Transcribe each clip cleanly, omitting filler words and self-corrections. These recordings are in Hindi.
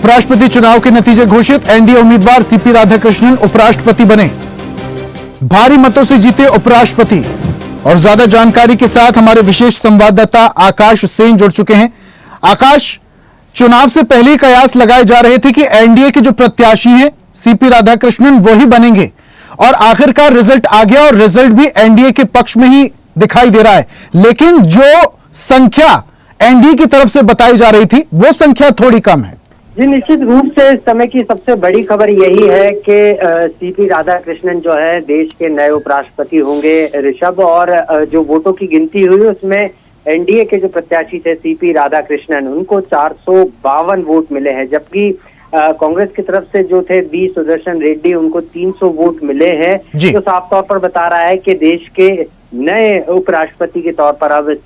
उपराष्ट्रपति चुनाव के नतीजे घोषित। एनडीए उम्मीदवार सीपी राधाकृष्णन उपराष्ट्रपति बने, भारी मतों से जीते उपराष्ट्रपति। और ज्यादा जानकारी के साथ हमारे विशेष संवाददाता आकाश सेन जुड़ चुके हैं। आकाश, चुनाव से पहले ही कयास लगाए जा रहे थे कि एनडीए के जो प्रत्याशी हैं सीपी राधाकृष्णन वो ही बनेंगे, और आखिरकार रिजल्ट आ गया और रिजल्ट भी एनडीए के पक्ष में ही दिखाई दे रहा है। लेकिन जो संख्या एनडीए की तरफ से बताई जा रही थी वो संख्या थोड़ी कम है। जी, निश्चित रूप से इस समय की सबसे बड़ी खबर यही है कि सीपी राधाकृष्णन जो है देश के नए उपराष्ट्रपति होंगे ऋषभ। और जो वोटों की गिनती हुई उसमें एनडीए के जो प्रत्याशी थे सीपी राधाकृष्णन उनको 452 वोट मिले हैं, जबकि कांग्रेस की तरफ से जो थे बी सुदर्शन रेड्डी उनको 300 वोट मिले हैं। तो साफ तौर पर बता रहा है कि देश के नए उपराष्ट्रपति के तौर पर अब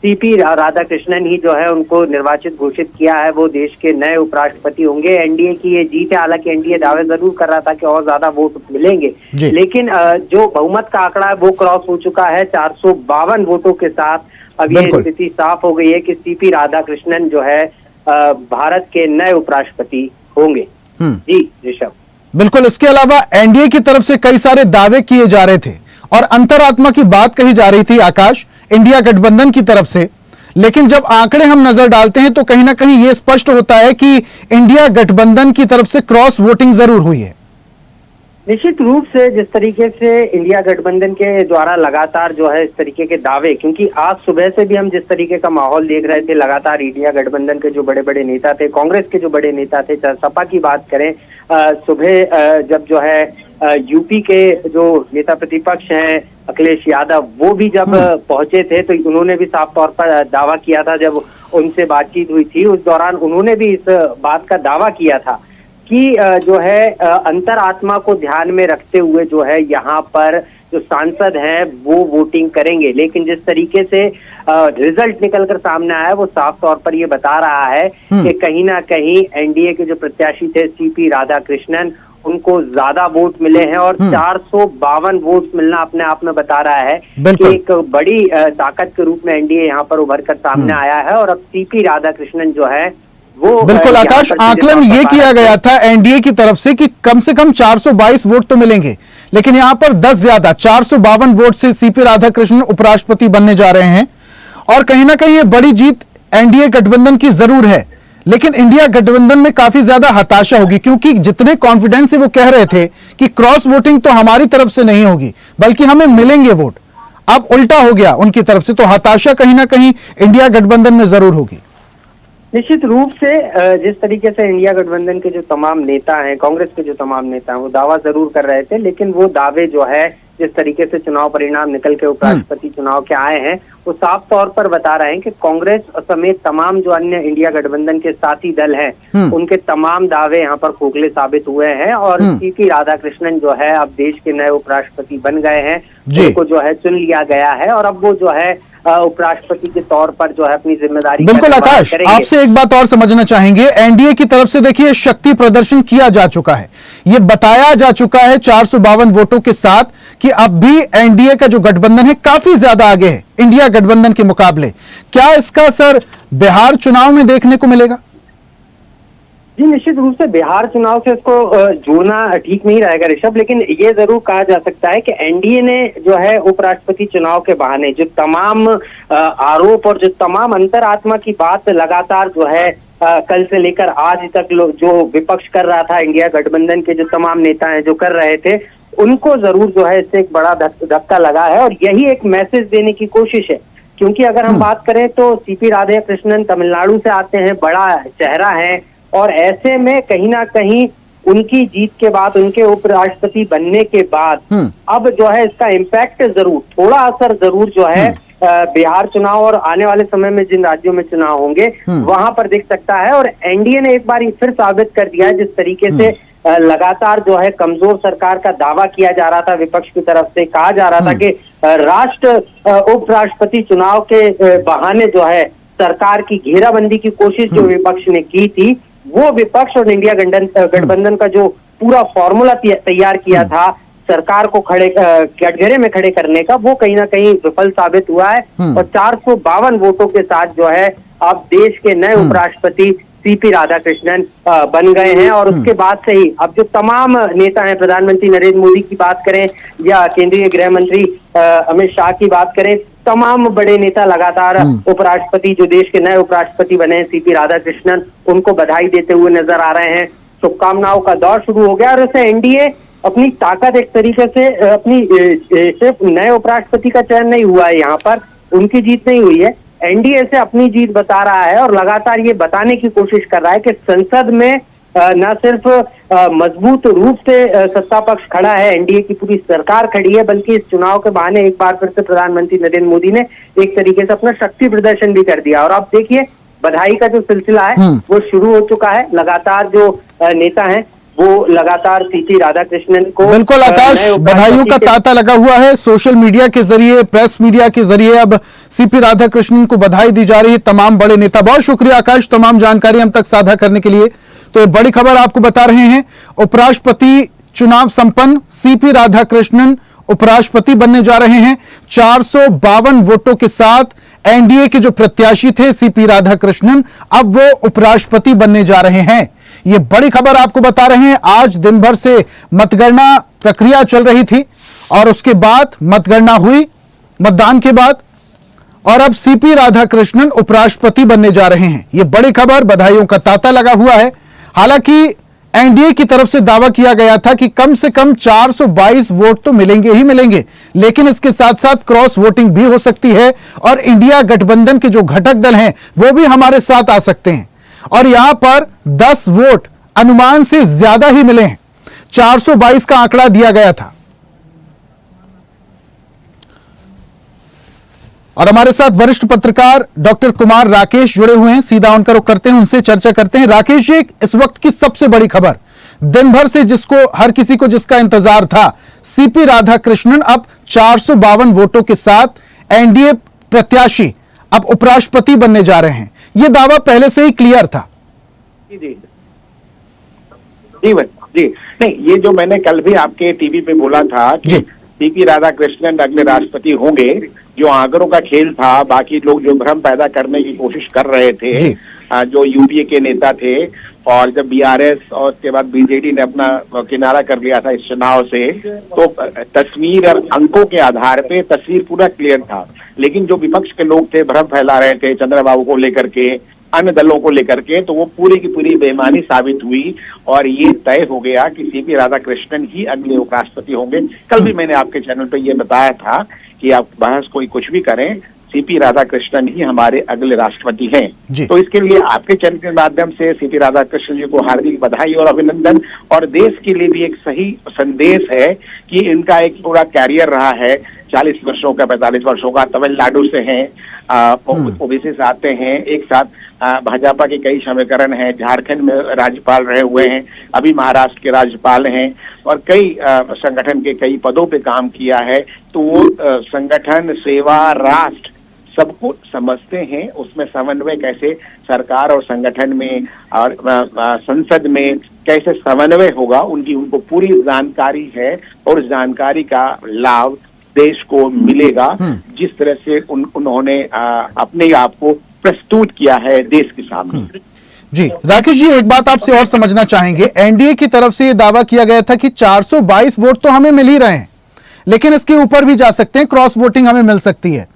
सीपी राधाकृष्णन ही जो है उनको निर्वाचित घोषित किया है, वो देश के नए उपराष्ट्रपति होंगे। एनडीए की ये जीत है। हालांकि एनडीए दावे जरूर कर रहा था कि और ज्यादा वोट मिलेंगे, लेकिन जो बहुमत का आंकड़ा है वो क्रॉस हो चुका है 452 वोटों के साथ। अब ये स्थिति साफ हो गई है कि सीपी राधाकृष्णन जो है भारत के नए उपराष्ट्रपति होंगे। जी ऋषभ, बिल्कुल। इसके अलावा एनडीए की तरफ से कई सारे दावे किए जा रहे थे और अंतरात्मा की बात कही जा रही थी आकाश, इंडिया गठबंधन की तरफ से। लेकिन जब आंकड़े हम नजर डालते हैं तो कहीं ना कहीं यह स्पष्ट होता है कि इंडिया गठबंधन की तरफ से क्रॉस वोटिंग जरूर हुई है। निश्चित रूप से जिस तरीके से इंडिया गठबंधन के द्वारा लगातार जो है इस तरीके के दावे, क्योंकि आज सुबह से भी हम जिस तरीके का माहौल देख रहे थे, लगातार इंडिया गठबंधन के जो बड़े बड़े नेता थे, कांग्रेस के जो बड़े नेता थे, सपा की बात करें, सुबह जब जो है यूपी के जो नेता प्रतिपक्ष हैं अखिलेश यादव वो भी जब पहुंचे थे तो उन्होंने भी साफ तौर पर दावा किया था। जब उनसे बातचीत हुई थी उस दौरान उन्होंने भी इस बात का दावा किया था कि जो है अंतरात्मा को ध्यान में रखते हुए जो है यहाँ पर जो सांसद हैं वो वोटिंग करेंगे। लेकिन जिस तरीके से रिजल्ट निकलकर सामने आया वो साफ तौर पर ये बता रहा है कि कहीं ना कहीं एनडीए के जो प्रत्याशी थे सीपी राधाकृष्णन उनको ज्यादा वोट मिले हैं। और 452 वोट मिलना अपने आप में बता रहा है कि एक बड़ी ताकत के रूप में एनडीए यहाँ पर उभर कर सामने आया है। और अब सीपी राधाकृष्णन जो है वो बिल्कुल आकाश, आकलन ये किया गया था एनडीए की तरफ से कि कम 422 वोट तो मिलेंगे, लेकिन यहां पर 10 ज्यादा 452 वोट से सीपी राधाकृष्णन उपराष्ट्रपति बनने जा रहे हैं। और कहीं ना कहीं ये बड़ी जीत एनडीए गठबंधन की जरूर है, लेकिन इंडिया गठबंधन में काफी ज्यादा हताशा होगी, क्योंकि जितने कॉन्फिडेंस से वो कह रहे थे कि क्रॉस वोटिंग तो हमारी तरफ से नहीं होगी बल्कि हमें मिलेंगे वोट, अब उल्टा हो गया उनकी तरफ से। तो हताशा कहीं ना कहीं इंडिया गठबंधन में जरूर होगी। निश्चित रूप से जिस तरीके से इंडिया गठबंधन के जो तमाम नेता हैं, कांग्रेस के जो तमाम नेता हैं, वो दावा जरूर कर रहे थे, लेकिन वो दावे जो है जिस तरीके से चुनाव परिणाम निकल के उपराष्ट्रपति चुनाव के आए हैं वो साफ तौर पर बता रहे हैं कि कांग्रेस समेत तमाम जो अन्य इंडिया गठबंधन के साथी दल हैं उनके तमाम दावे यहाँ पर खोखले साबित हुए हैं। और सीपी राधाकृष्णन जो है अब देश के नए उपराष्ट्रपति बन गए हैं, उनको जो है चुन लिया गया है और अब वो जो है उपराष्ट्रपति के तौर पर जो है अपनी जिम्मेदारी। बिल्कुल आकाश, आपसे एक बात और समझना चाहेंगे। एनडीए की तरफ से देखिए शक्ति प्रदर्शन किया जा चुका है, ये बताया जा चुका है 452 वोटों के साथ कि अब भी एनडीए का जो गठबंधन है काफी ज्यादा आगे है इंडिया गठबंधन के मुकाबले। क्या इसका असर बिहार चुनाव में देखने को मिलेगा? जी, निश्चित रूप से बिहार चुनाव से इसको जोड़ना ठीक नहीं रहेगा ऋषभ, लेकिन ये जरूर कहा जा सकता है कि एनडीए ने जो है उपराष्ट्रपति चुनाव के बहाने जो तमाम आरोप और जो तमाम अंतरात्मा की बात लगातार जो है कल से लेकर आज तक जो विपक्ष कर रहा था, इंडिया गठबंधन के जो तमाम नेता हैं जो कर रहे थे, उनको जरूर जो है इससे एक बड़ा धक्का लगा है। और यही एक मैसेज देने की कोशिश है, क्योंकि अगर हम बात करें तो सीपी राधाकृष्णन तमिलनाडु से आते हैं, बड़ा चेहरा है, और ऐसे में कहीं ना कहीं उनकी जीत के बाद, उनके उपराष्ट्रपति बनने के बाद अब जो है इसका इम्पैक्ट जरूर, थोड़ा असर जरूर जो है बिहार चुनाव और आने वाले समय में जिन राज्यों में चुनाव होंगे वहां पर दिख सकता है। और एनडीए ने एक बार फिर साबित कर दिया है, जिस तरीके से लगातार जो है कमजोर सरकार का दावा किया जा रहा था, विपक्ष की तरफ से कहा जा रहा था कि उपराष्ट्रपति चुनाव के बहाने जो है सरकार की घेराबंदी की कोशिश जो विपक्ष ने की थी, वो विपक्ष और इंडिया गठबंधन का जो पूरा फॉर्मूला तैयार किया था सरकार को कटघरे में खड़े करने का, वो कहीं ना कहीं विफल साबित हुआ है। और 452 वोटों के साथ जो है अब देश के नए उपराष्ट्रपति सीपी राधाकृष्णन बन गए हैं। और उसके बाद से ही अब जो तमाम नेता हैं, प्रधानमंत्री नरेंद्र मोदी की बात करें या केंद्रीय गृह मंत्री अमित शाह की बात करें, तमाम बड़े नेता लगातार उपराष्ट्रपति, जो देश के नए उपराष्ट्रपति बने हैं सीपी राधाकृष्णन, उनको बधाई देते हुए नजर आ रहे हैं। शुभकामनाओं का दौर शुरू हो गया और इससे एनडीए अपनी ताकत एक तरीके से अपनी सिर्फ नए उपराष्ट्रपति का चयन नहीं हुआ है, यहाँ पर उनकी जीत नहीं हुई है, एनडीए से अपनी जीत बता रहा है और लगातार ये बताने की कोशिश कर रहा है कि संसद में न सिर्फ मजबूत रूप से सत्ता पक्ष खड़ा है, एनडीए की पूरी सरकार खड़ी है, बल्कि इस चुनाव के बहाने एक बार फिर से प्रधानमंत्री नरेंद्र मोदी ने एक तरीके से अपना शक्ति प्रदर्शन भी कर दिया। और आप देखिए, बधाई का जो सिलसिला है वो शुरू हो चुका है। लगातार जो नेता हैं वो लगातार सीपी राधाकृष्णन को, बिल्कुल आकाश, बधाइयों का तांता लगा हुआ है। सोशल मीडिया के जरिए, प्रेस मीडिया के जरिए अब सीपी राधाकृष्णन को बधाई दी जा रही है, तमाम बड़े नेता। बहुत शुक्रिया आकाश, तमाम जानकारी हम तक साझा करने के लिए। तो ये बड़ी खबर आपको बता रहे हैं, उपराष्ट्रपति चुनाव संपन्न, सीपी राधाकृष्णन उपराष्ट्रपति बनने जा रहे हैं। 452 वोटों के साथ एनडीए के जो प्रत्याशी थे सीपी राधाकृष्णन, अब वो उपराष्ट्रपति बनने जा रहे हैं। ये बड़ी खबर आपको बता रहे हैं। आज दिन भर से मतगणना प्रक्रिया चल रही थी और उसके बाद मतगणना हुई, मतदान के बाद, और अब सीपी राधाकृष्णन उपराष्ट्रपति बनने जा रहे हैं। ये बड़ी खबर, बधाइयों का तांता लगा हुआ है। हालांकि एनडीए की तरफ से दावा किया गया था कि कम से कम 422 वोट तो मिलेंगे ही मिलेंगे, लेकिन इसके साथ साथ क्रॉस वोटिंग भी हो सकती है और इंडिया गठबंधन के जो घटक दल हैं वो भी हमारे साथ आ सकते हैं। और यहां पर 10 वोट अनुमान से ज्यादा ही मिले हैं, 422 का आंकड़ा दिया गया था। और हमारे साथ वरिष्ठ पत्रकार डॉक्टर कुमार राकेश जुड़े हुए हैं, सीधा उनका रुख करते हैं, उनसे चर्चा करते हैं। राकेश जी, इस वक्त की सबसे बड़ी खबर, दिन भर से जिसको हर किसी को जिसका इंतजार था, सीपी राधाकृष्णन अब 452 वोटों के साथ एनडीए प्रत्याशी अब उपराष्ट्रपति बनने जा रहे हैं। यह दावा पहले से ही क्लियर था। जी जी जी नहीं, ये जो मैंने कल भी आपके टीवी पे बोला था कि सीपी राधाकृष्णन अगले राष्ट्रपति होंगे, जो आंकड़ों का खेल था, बाकी लोग जो भ्रम पैदा करने की कोशिश कर रहे थे, जो यूपीए के नेता थे, और जब बीआरएस और उसके बाद बीजेडी ने अपना किनारा कर लिया था इस चुनाव से, तो तस्वीर और अंकों के आधार पे तस्वीर पूरा क्लियर था। लेकिन जो विपक्ष के लोग थे, भ्रम फैला रहे थे चंद्रबाबू को लेकर के, अन्य दलों को लेकर के, तो वो पूरी की पूरी बेईमानी साबित हुई और ये तय हो गया कि सीपी राधाकृष्णन ही अगले उपराष्ट्रपति होंगे। कल भी मैंने आपके चैनल पे ये बताया था कि आप बहस कोई कुछ भी करें, सीपी राधाकृष्णन ही हमारे अगले राष्ट्रपति हैं। तो इसके लिए आपके चैनल के माध्यम से सीपी राधाकृष्णन जी को हार्दिक बधाई और अभिनंदन। और देश के लिए भी एक सही संदेश है कि इनका एक पूरा कैरियर रहा है, 40 वर्षों का, 45 वर्षों का, तमिलनाडु से हैं, ओबीसी से आते हैं, एक साथ भाजपा के कई समीकरण हैं, झारखंड में राज्यपाल रहे हुए हैं, अभी महाराष्ट्र के राज्यपाल हैं और कई संगठन के कई पदों पे काम किया है। तो वो संगठन, सेवा, राष्ट्र सबको समझते हैं, उसमें समन्वय कैसे सरकार और संगठन में और संसद में कैसे समन्वय होगा, उनको पूरी जानकारी है और जानकारी का लाभ देश को मिलेगा, जिस तरह से उन्होंने अपने आप को प्रस्तुत किया है देश के सामने। जी राकेश जी, एक बात आपसे और समझना चाहेंगे, एनडीए की तरफ से यह दावा किया गया था कि 422 वोट तो हमें मिल ही रहे हैं, लेकिन इसके ऊपर भी जा सकते हैं, क्रॉस वोटिंग हमें मिल सकती है।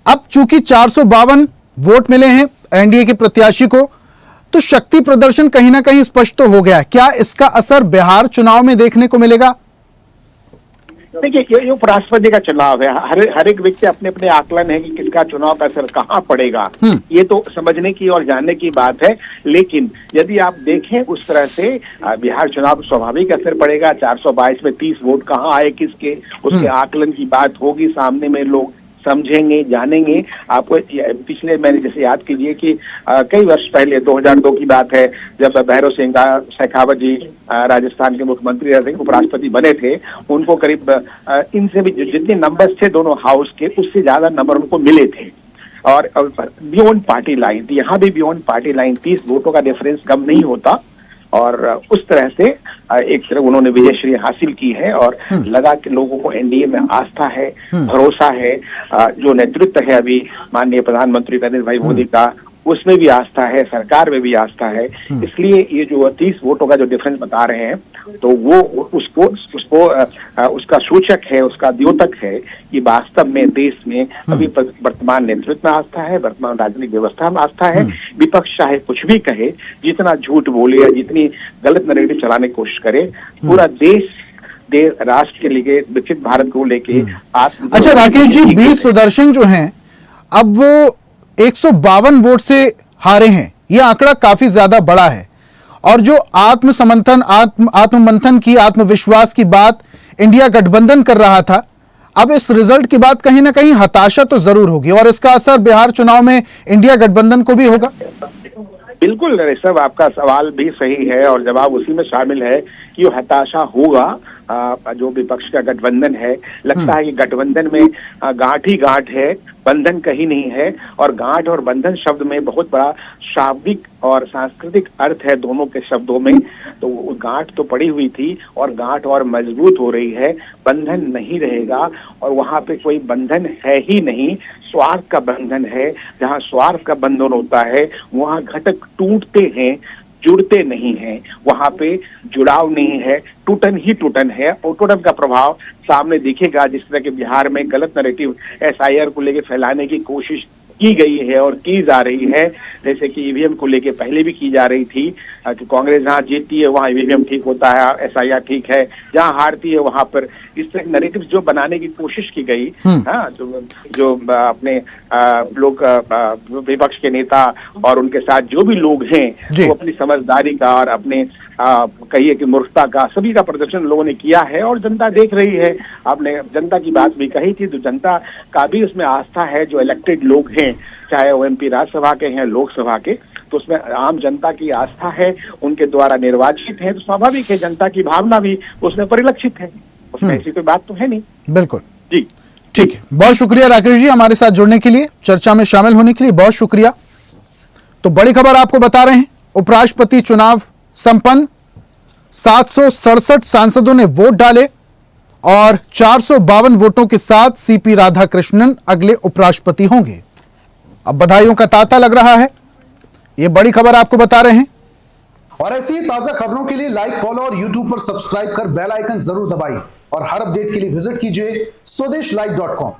अब चूंकि 452 वोट मिले हैं एनडीए के प्रत्याशी को, तो शक्ति प्रदर्शन कहीं ना कहीं स्पष्ट तो हो गया। क्या इसका असर बिहार चुनाव में देखने को मिलेगा? देखिए, ये उपराष्ट्रपति का चुनाव है, हर एक व्यक्ति अपने अपने आकलन है कि किसका चुनाव का असर कहाँ पड़ेगा, ये तो समझने की और जानने की बात है। लेकिन यदि आप देखें उस तरह से बिहार चुनाव स्वाभाविक असर पड़ेगा। 422 में 30 वोट कहाँ आए किसके, उसके आकलन की बात होगी, सामने में लोग समझेंगे, जानेंगे। आपको पिछले मैंने जैसे याद कीजिए कि कई वर्ष पहले 2002 की बात है, जब भैरव सिंह शेखावत जी राजस्थान के मुख्यमंत्री रहे, उपराष्ट्रपति बने थे, उनको करीब इनसे भी जितने नंबर्स थे दोनों हाउस के, उससे ज्यादा नंबर उनको मिले थे और बियॉन्ड पार्टी लाइन। यहाँ भी बियॉन्ड पार्टी लाइन 30 वोटों का डिफरेंस कम नहीं होता और उस तरह से एक तरह उन्होंने विजयश्री हासिल की है और लगा कि लोगों को एनडीए में आस्था है, भरोसा है। जो नेतृत्व है अभी माननीय प्रधानमंत्री नरेंद्र भाई मोदी का, उसमें भी आस्था है, सरकार में भी आस्था है। इसलिए ये जो 30 वोटों का जो डिफरेंस बता रहे हैं, तो वो उसको उसका सूचक है, उसका द्योतक है कि वास्तव में देश में अभी वर्तमान नेतृत्व में आस्था है, वर्तमान राजनीतिक व्यवस्था में आस्था है। विपक्ष चाहे कुछ भी कहे, जितना झूठ बोले या जितनी गलत नैरेटिव चलाने की कोशिश करे, पूरा देश राष्ट्र के लिए, विकसित भारत को लेके अच्छा राकेश जी, बी सुदर्शन जो हैं अब वो 152 वोट से हारे हैं। यह आंकड़ा काफी ज्यादा बड़ा है और जो आत्ममंथन की, आत्मविश्वास की बात इंडिया गठबंधन कर रहा था, अब इस रिजल्ट के बाद कहीं ना कहीं हताशा तो जरूर होगी और इसका असर बिहार चुनाव में इंडिया गठबंधन को भी होगा। बिल्कुल ऋषभ, आपका सवाल भी सही है और जवाब उसी में शामिल है कि वो हताशा होगा। जो विपक्ष का गठबंधन है, लगता है कि गठबंधन में गांठ ही गांठ है, बंधन कहीं नहीं है। और गांठ और बंधन शब्द में बहुत बड़ा शाब्दिक और सांस्कृतिक अर्थ है दोनों के शब्दों में। तो वो गांठ तो पड़ी हुई थी और गांठ और मजबूत हो रही है, बंधन नहीं रहेगा। और वहां पे कोई बंधन है ही नहीं, स्वार्थ का बंधन है। जहां स्वार्थ का बंधन होता है वहां घटक टूटते हैं, जुड़ते नहीं हैं। वहां पे जुड़ाव नहीं है, टूटन ही टूटन है। और टूटन का प्रभाव सामने दिखेगा, जिस तरह के बिहार में गलत नैरेटिव SIR को लेकर फैलाने की कोशिश की गई है और की जा रही है। जैसे कि EVM को लेके पहले भी की जा रही थी कि कांग्रेस जहां जीतती है वहां EVM ठीक होता है, SIR ठीक है, जहां हारती है वहां पर इस तरह नैरेटिव जो बनाने की कोशिश की गई। हाँ, जो अपने लोग विपक्ष के नेता और उनके साथ जो भी लोग हैं, वो अपनी समझदारी का और अपने कहिए कि मूर्खता का, सभी का प्रदर्शन लोगों ने किया है और जनता देख रही है। आपने जनता की बात भी कही थी, तो जनता का भी उसमें आस्था है। जो इलेक्टेड लोग हैं, चाहे वो MP राज्यसभा के हैं, लोकसभा के, तो उसमें आम जनता की आस्था है, उनके द्वारा निर्वाचित है। तो स्वाभाविक है जनता की भावना भी उसमें परिलक्षित है, उसमें ऐसी कोई बात तो है नहीं। बिल्कुल जी, ठीक है। बहुत शुक्रिया राकेश जी हमारे साथ जुड़ने के लिए, चर्चा में शामिल होने के लिए बहुत शुक्रिया। तो बड़ी खबर आपको बता रहे हैं, उपराष्ट्रपति चुनाव संपन्न, 767 सांसदों ने वोट डाले और 452 वोटों के साथ CP राधाकृष्णन अगले उपराष्ट्रपति होंगे। अब बधाइयों का तांता लग रहा है, यह बड़ी खबर आपको बता रहे हैं। और ऐसी ही ताजा खबरों के लिए लाइक, फॉलो और YouTube पर सब्सक्राइब कर बेल आइकन जरूर दबाइए और हर अपडेट के लिए विजिट कीजिए स्वदेशलाइव.com।